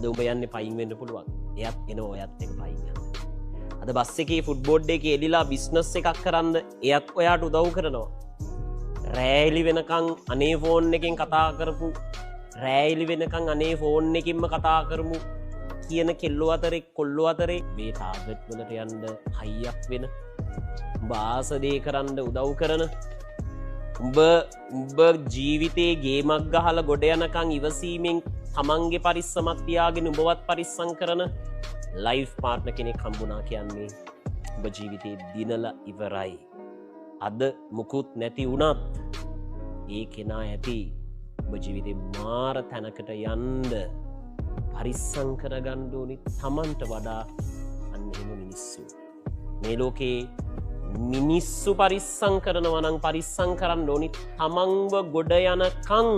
අද ඔබ යන්නේ පයින් වෙන්න පුළුවන්. එයත් එනවා ඔයත් එක පයින් යන්න. අද බස් එකේ ෆුට්බෝඩ් එකේ එලිලා බිස්නස් එකක් කරන්න එයත් ඔයාට උදව් කරනවා. රෑලි වෙනකං අනේ ෆෝන් එකෙන් කතා කරපු රෑලි වෙනකං අනේ ෆෝන් එකින්ම කතා කරමු කියන කෙල්ලෝ අතරේ කොල්ලෝ අතරේ මේ ටාගට් වලට යන්න හයියක් වෙන බාසදේ කරන්න උදව් කරන උඹ ජීවිතේ ගේමක් ගහලා ගොඩ යනකං ඉවසීමෙන් තමන්ගේ පරිස්සමක් තියාගෙන උඹවත් පරිස්සම් කරන ලයිෆ් පාර්ට්නර් කෙනෙක් හම්බුණා කියන්නේ උඹ ජීවිතේ දිනලා ඉවරයි. අද මුකුත් නැති වුණත් ඒ කෙනා ඇති ඔබ ජීවිතේ මාර තැනකට යන්න පරිස්සම් කරගන්න ඕනි තමන්ට වඩා අන්න එහෙම මිනිස්සු. මේ ලෝකේ මිනිස්සු පරිස්සම් කරනවා නම් පරිස්සම් කරන්න ඕනි තමන්ව ගොඩ යනකම්